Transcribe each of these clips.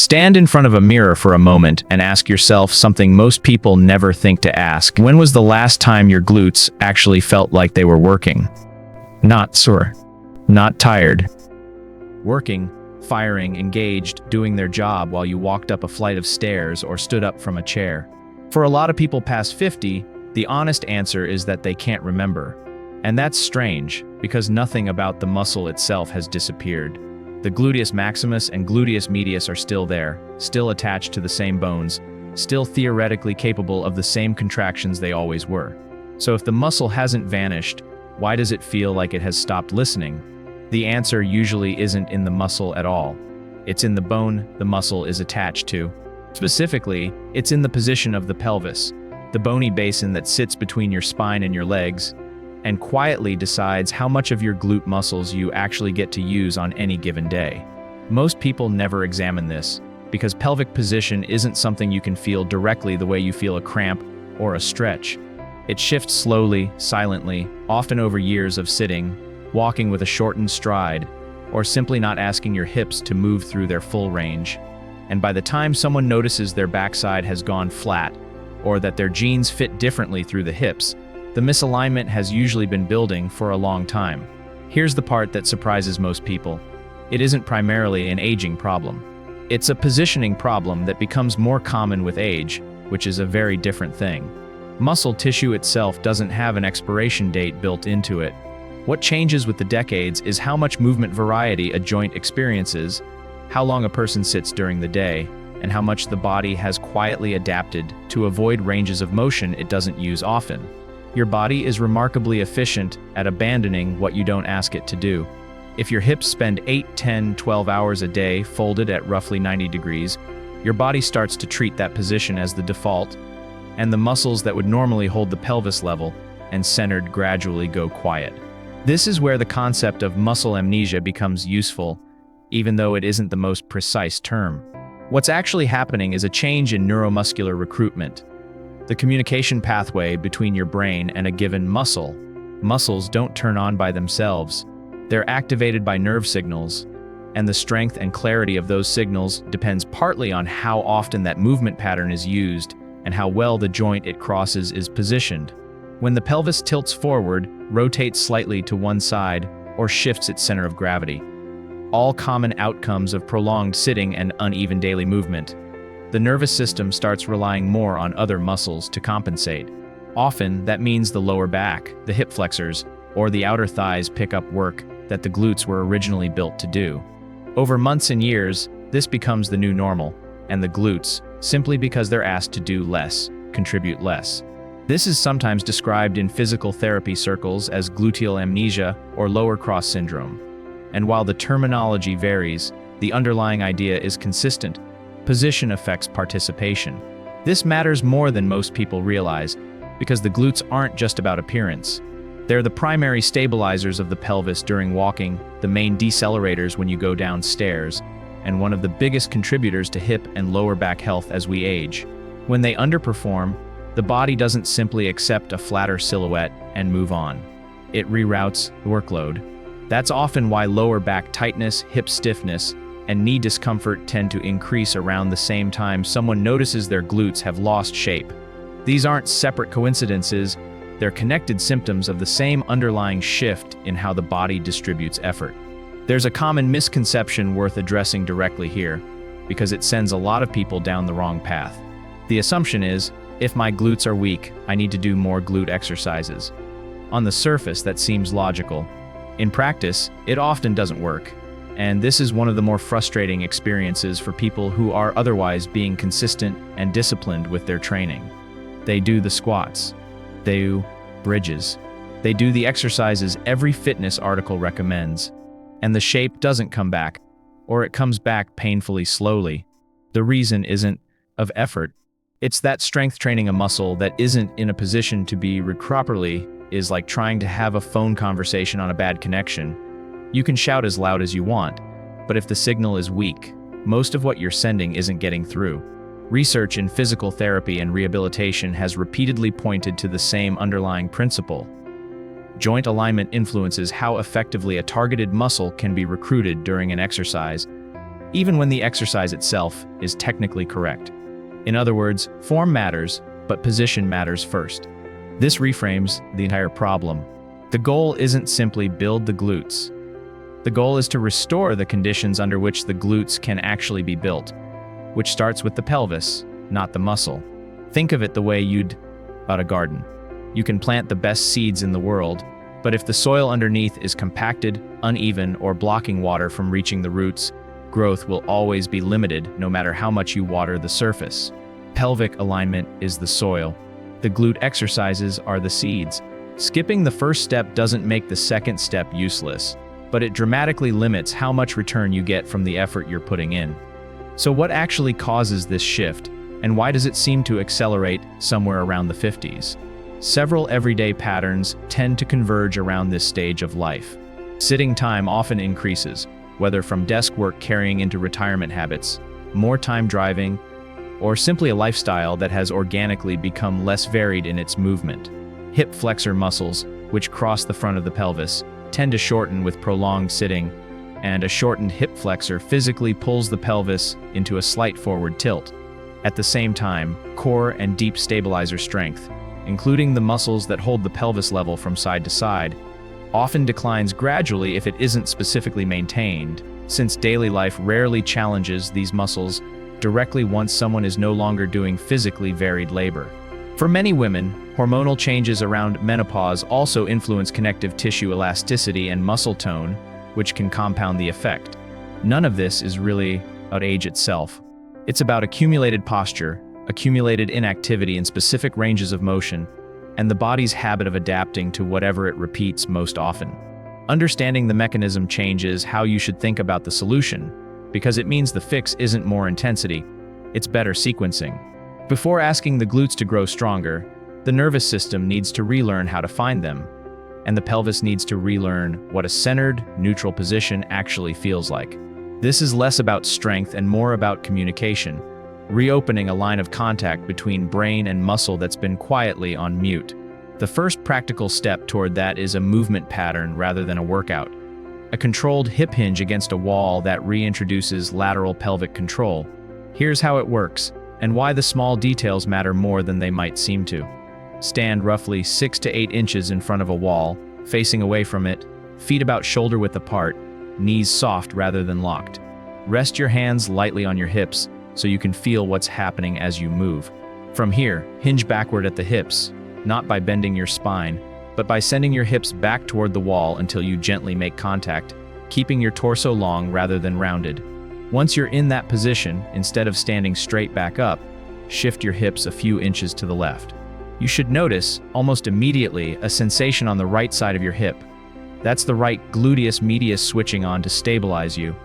Stand in front of a mirror for a moment and ask yourself something most people never think to ask. When was the last time your glutes actually felt like they were working? Not sore, not tired. Working, firing, engaged, doing their job while you walked up a flight of stairs or stood up from a chair. For a lot of people past 50, the honest answer is that they can't remember. And that's strange, because nothing about the muscle itself has disappeared. The gluteus maximus and gluteus medius are still there, still attached to the same bones, still theoretically capable of the same contractions they always were. So if the muscle hasn't vanished, why does it feel like it has stopped listening? The answer usually isn't in the muscle at all. It's in the bone the muscle is attached to. Specifically, it's in the position of the pelvis, the bony basin that sits between your spine and your legs, and quietly decides how much of your glute muscles you actually get to use on any given day. Most people never examine this, because pelvic position isn't something you can feel directly the way you feel a cramp or a stretch. It shifts slowly, silently, often over years of sitting, walking with a shortened stride, or simply not asking your hips to move through their full range. And by the time someone notices their backside has gone flat, or that their jeans fit differently through the hips, the misalignment has usually been building for a long time. Here's the part that surprises most people. It isn't primarily an aging problem. It's a positioning problem that becomes more common with age, which is a very different thing. Muscle tissue itself doesn't have an expiration date built into it. What changes with the decades is how much movement variety a joint experiences, how long a person sits during the day, and how much the body has quietly adapted to avoid ranges of motion it doesn't use often. Your body is remarkably efficient at abandoning what you don't ask it to do. If your hips spend 8, 10, 12 hours a day folded at roughly 90 degrees, your body starts to treat that position as the default, and the muscles that would normally hold the pelvis level and centered gradually go quiet. This is where the concept of muscle amnesia becomes useful, even though it isn't the most precise term. What's actually happening is a change in neuromuscular recruitment, the communication pathway between your brain and a given muscle. Muscles don't turn on by themselves. They're activated by nerve signals, and the strength and clarity of those signals depends partly on how often that movement pattern is used and how well the joint it crosses is positioned. When the pelvis tilts forward, rotates slightly to one side, or shifts its center of gravity, all common outcomes of prolonged sitting and uneven daily movement, the nervous system starts relying more on other muscles to compensate. Often, that means the lower back, the hip flexors, or the outer thighs pick up work that the glutes were originally built to do. Over months and years, this becomes the new normal, and the glutes, simply because they're asked to do less, contribute less. This is sometimes described in physical therapy circles as gluteal amnesia or lower cross syndrome. And while the terminology varies, the underlying idea is consistent. Position affects participation. This matters more than most people realize, because the glutes aren't just about appearance. They're the primary stabilizers of the pelvis during walking, the main decelerators when you go downstairs, and one of the biggest contributors to hip and lower back health as we age. When they underperform, the body doesn't simply accept a flatter silhouette and move on. It reroutes the workload. That's often why lower back tightness, hip stiffness, and knee discomfort tend to increase around the same time someone notices their glutes have lost shape. These aren't separate coincidences, they're connected symptoms of the same underlying shift in how the body distributes effort. There's a common misconception worth addressing directly here, because it sends a lot of people down the wrong path. The assumption is, if my glutes are weak, I need to do more glute exercises. On the surface, that seems logical. In practice, it often doesn't work. And this is one of the more frustrating experiences for people who are otherwise being consistent and disciplined with their training. They do the squats, they do bridges, they do the exercises every fitness article recommends, and the shape doesn't come back, or it comes back painfully slowly. The reason isn't of effort. It's that strength training a muscle that isn't in a position to be recruited properly is like trying to have a phone conversation on a bad connection. You can shout as loud as you want, but if the signal is weak, most of what you're sending isn't getting through. Research in physical therapy and rehabilitation has repeatedly pointed to the same underlying principle. Joint alignment influences how effectively a targeted muscle can be recruited during an exercise, even when the exercise itself is technically correct. In other words, form matters, but position matters first. This reframes the entire problem. The goal isn't simply build the glutes. The goal is to restore the conditions under which the glutes can actually be built, which starts with the pelvis, not the muscle. Think of it the way you'd about a garden. You can plant the best seeds in the world, but if the soil underneath is compacted, uneven, or blocking water from reaching the roots, growth will always be limited no matter how much you water the surface. Pelvic alignment is the soil. The glute exercises are the seeds. Skipping the first step doesn't make the second step useless, but it dramatically limits how much return you get from the effort you're putting in. So what actually causes this shift, and why does it seem to accelerate somewhere around the 50s? Several everyday patterns tend to converge around this stage of life. Sitting time often increases, whether from desk work carrying into retirement habits, more time driving, or simply a lifestyle that has organically become less varied in its movement. Hip flexor muscles, which cross the front of the pelvis, tend to shorten with prolonged sitting, and a shortened hip flexor physically pulls the pelvis into a slight forward tilt. At the same time, core and deep stabilizer strength, including the muscles that hold the pelvis level from side to side, often declines gradually if it isn't specifically maintained, since daily life rarely challenges these muscles directly once someone is no longer doing physically varied labor. For many women, hormonal changes around menopause also influence connective tissue elasticity and muscle tone, which can compound the effect. None of this is really about age itself. It's about accumulated posture, accumulated inactivity in specific ranges of motion, and the body's habit of adapting to whatever it repeats most often. Understanding the mechanism changes how you should think about the solution, because it means the fix isn't more intensity, it's better sequencing. Before asking the glutes to grow stronger, the nervous system needs to relearn how to find them, and the pelvis needs to relearn what a centered, neutral position actually feels like. This is less about strength and more about communication, reopening a line of contact between brain and muscle that's been quietly on mute. The first practical step toward that is a movement pattern rather than a workout. A controlled hip hinge against a wall that reintroduces lateral pelvic control. Here's how it works, and why the small details matter more than they might seem to. Stand roughly 6 to 8 inches in front of a wall, facing away from it, feet about shoulder width apart, knees soft rather than locked. Rest your hands lightly on your hips so you can feel what's happening as you move. From here, hinge backward at the hips, not by bending your spine, but by sending your hips back toward the wall until you gently make contact, keeping your torso long rather than rounded. Once you're in that position, instead of standing straight back up, shift your hips a few inches to the left. You should notice, almost immediately, a sensation on the right side of your hip. That's the right gluteus medius switching on to stabilize you.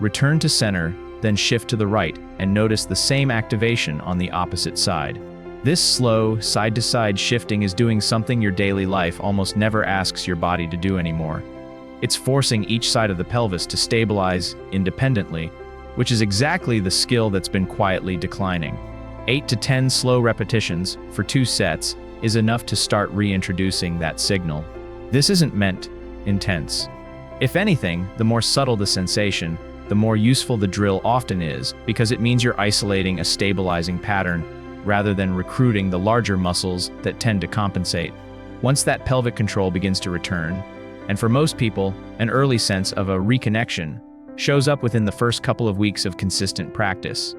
Return to center, then shift to the right, and notice the same activation on the opposite side. This slow, side-to-side shifting is doing something your daily life almost never asks your body to do anymore. It's forcing each side of the pelvis to stabilize independently, which is exactly the skill that's been quietly declining. 8 to 10 slow repetitions for 2 sets is enough to start reintroducing that signal. This isn't meant intense. If anything, the more subtle the sensation, the more useful the drill often is, because it means you're isolating a stabilizing pattern rather than recruiting the larger muscles that tend to compensate. Once that pelvic control begins to return, and for most people, an early sense of a reconnection shows up within the first couple of weeks of consistent practice,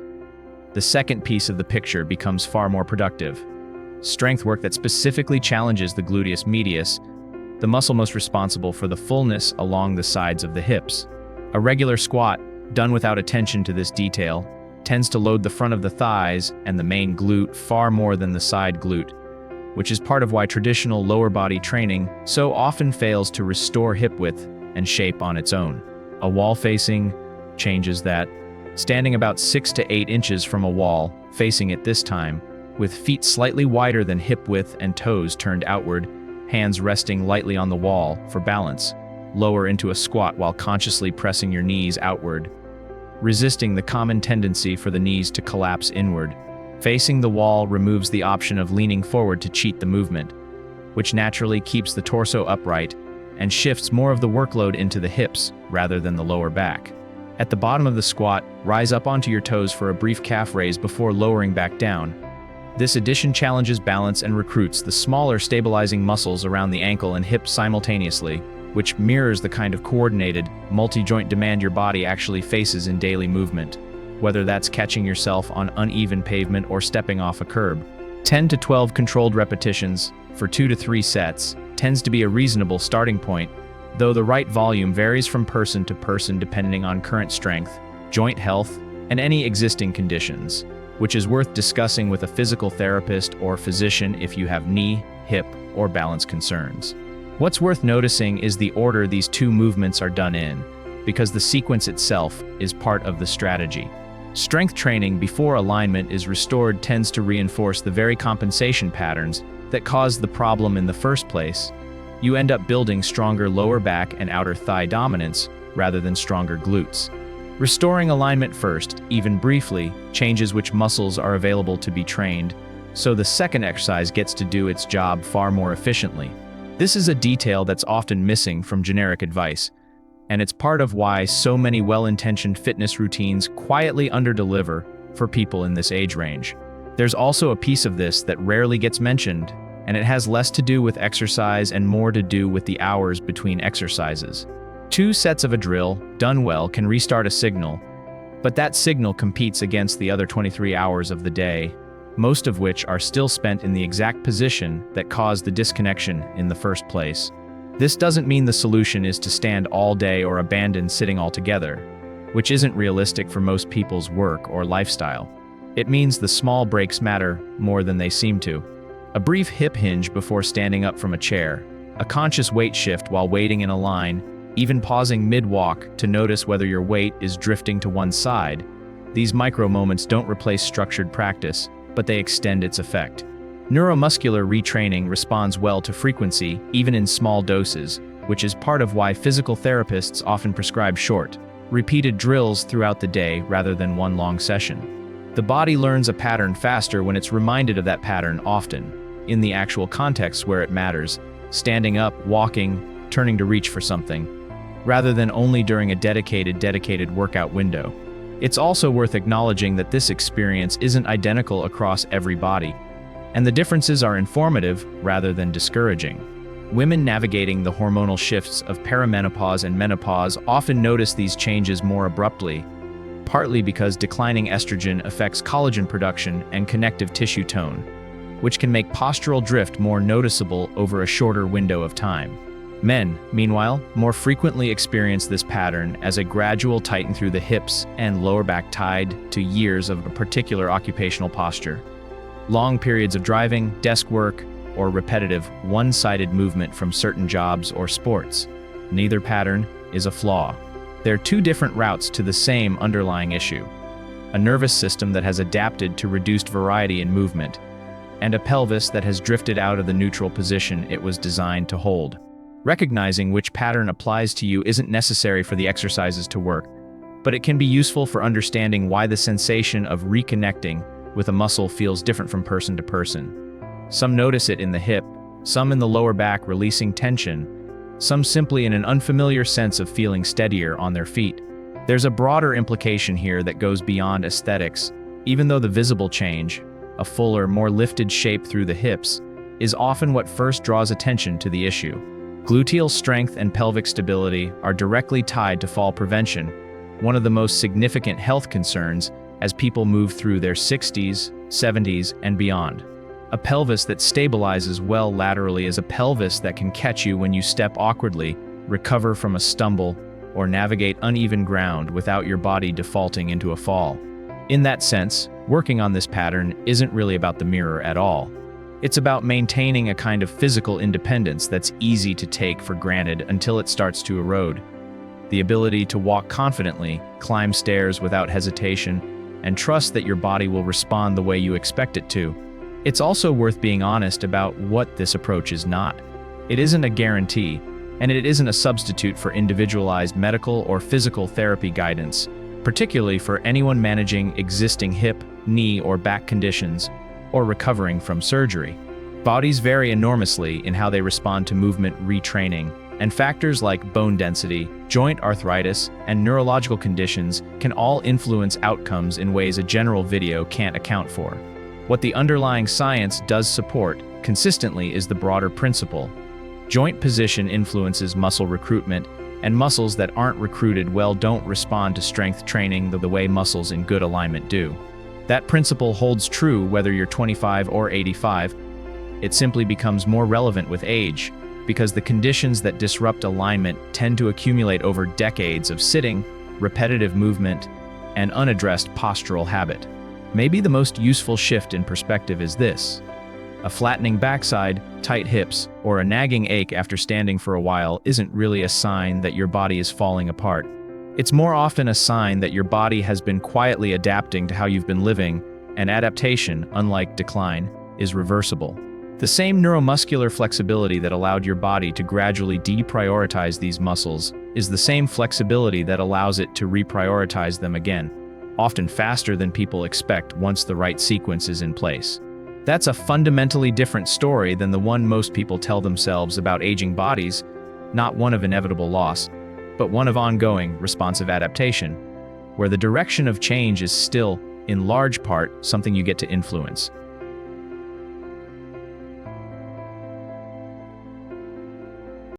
the second piece of the picture becomes far more productive. Strength work that specifically challenges the gluteus medius, the muscle most responsible for the fullness along the sides of the hips. A regular squat, done without attention to this detail, tends to load the front of the thighs and the main glute far more than the side glute, which is part of why traditional lower body training so often fails to restore hip width and shape on its own. A wall facing changes that. Standing about 6 to 8 inches from a wall, facing it this time, with feet slightly wider than hip width and toes turned outward, hands resting lightly on the wall for balance. Lower into a squat while consciously pressing your knees outward, resisting the common tendency for the knees to collapse inward. Facing the wall removes the option of leaning forward to cheat the movement, which naturally keeps the torso upright and shifts more of the workload into the hips rather than the lower back. At the bottom of the squat, rise up onto your toes for a brief calf raise before lowering back down. This addition challenges balance and recruits the smaller stabilizing muscles around the ankle and hip simultaneously, which mirrors the kind of coordinated, multi-joint demand your body actually faces in daily movement, whether that's catching yourself on uneven pavement or stepping off a curb. 10 to 12 controlled repetitions for 2 to 3 sets tends to be a reasonable starting point, though the right volume varies from person to person depending on current strength, joint health, and any existing conditions, which is worth discussing with a physical therapist or physician if you have knee, hip, or balance concerns. What's worth noticing is the order these two movements are done in, because the sequence itself is part of the strategy. Strength training before alignment is restored tends to reinforce the very compensation patterns that caused the problem in the first place. You end up building stronger lower back and outer thigh dominance rather than stronger glutes. Restoring alignment first, even briefly, changes which muscles are available to be trained, so the second exercise gets to do its job far more efficiently. This is a detail that's often missing from generic advice, and it's part of why so many well-intentioned fitness routines quietly underdeliver for people in this age range. There's also a piece of this that rarely gets mentioned, and it has less to do with exercise and more to do with the hours between exercises. 2 sets of a drill, done well, can restart a signal, but that signal competes against the other 23 hours of the day, most of which are still spent in the exact position that caused the disconnection in the first place. This doesn't mean the solution is to stand all day or abandon sitting altogether, which isn't realistic for most people's work or lifestyle. It means the small breaks matter more than they seem to. A brief hip hinge before standing up from a chair, a conscious weight shift while waiting in a line, even pausing mid-walk to notice whether your weight is drifting to one side. These micro moments don't replace structured practice, but they extend its effect. Neuromuscular retraining responds well to frequency, even in small doses, which is part of why physical therapists often prescribe short, repeated drills throughout the day rather than one long session. The body learns a pattern faster when it's reminded of that pattern often, in the actual context where it matters, standing up, walking, turning to reach for something, rather than only during a dedicated workout window. It's also worth acknowledging that this experience isn't identical across every body, and the differences are informative rather than discouraging. Women navigating the hormonal shifts of perimenopause and menopause often notice these changes more abruptly, partly because declining estrogen affects collagen production and connective tissue tone, which can make postural drift more noticeable over a shorter window of time. Men, meanwhile, more frequently experience this pattern as a gradual tighten through the hips and lower back tied to years of a particular occupational posture. Long periods of driving, desk work, or repetitive, one-sided movement from certain jobs or sports. Neither pattern is a flaw. They're 2 different routes to the same underlying issue: a nervous system that has adapted to reduced variety in movement, and a pelvis that has drifted out of the neutral position it was designed to hold. Recognizing which pattern applies to you isn't necessary for the exercises to work, but it can be useful for understanding why the sensation of reconnecting with a muscle feels different from person to person. Some notice it in the hip, some in the lower back releasing tension, some simply in an unfamiliar sense of feeling steadier on their feet. There's a broader implication here that goes beyond aesthetics, even though the visible change, a fuller, more lifted shape through the hips, is often what first draws attention to the issue. Gluteal strength and pelvic stability are directly tied to fall prevention, one of the most significant health concerns as people move through their 60s, 70s, and beyond. A pelvis that stabilizes well laterally is a pelvis that can catch you when you step awkwardly, recover from a stumble, or navigate uneven ground without your body defaulting into a fall. In that sense, working on this pattern isn't really about the mirror at all. It's about maintaining a kind of physical independence that's easy to take for granted until it starts to erode. The ability to walk confidently, climb stairs without hesitation, and trust that your body will respond the way you expect it to. It's also worth being honest about what this approach is not. It isn't a guarantee, and it isn't a substitute for individualized medical or physical therapy guidance, particularly for anyone managing existing hip, knee, or back conditions, or recovering from surgery. Bodies vary enormously in how they respond to movement retraining, And factors like bone density, joint arthritis, and neurological conditions can all influence outcomes in ways a general video can't account for. What the underlying science does support consistently is the broader principle. Joint position influences muscle recruitment, and muscles that aren't recruited well don't respond to strength training the way muscles in good alignment do. That principle holds true whether you're 25 or 85. It simply becomes more relevant with age, because the conditions that disrupt alignment tend to accumulate over decades of sitting, repetitive movement, and unaddressed postural habit. Maybe the most useful shift in perspective is this. A flattening backside, tight hips, or a nagging ache after standing for a while isn't really a sign that your body is falling apart. It's more often a sign that your body has been quietly adapting to how you've been living, and adaptation, unlike decline, is reversible. The same neuromuscular flexibility that allowed your body to gradually deprioritize these muscles is the same flexibility that allows it to reprioritize them again, often faster than people expect once the right sequence is in place. That's a fundamentally different story than the one most people tell themselves about aging bodies, not one of inevitable loss, but one of ongoing, responsive adaptation, where the direction of change is still, in large part, something you get to influence.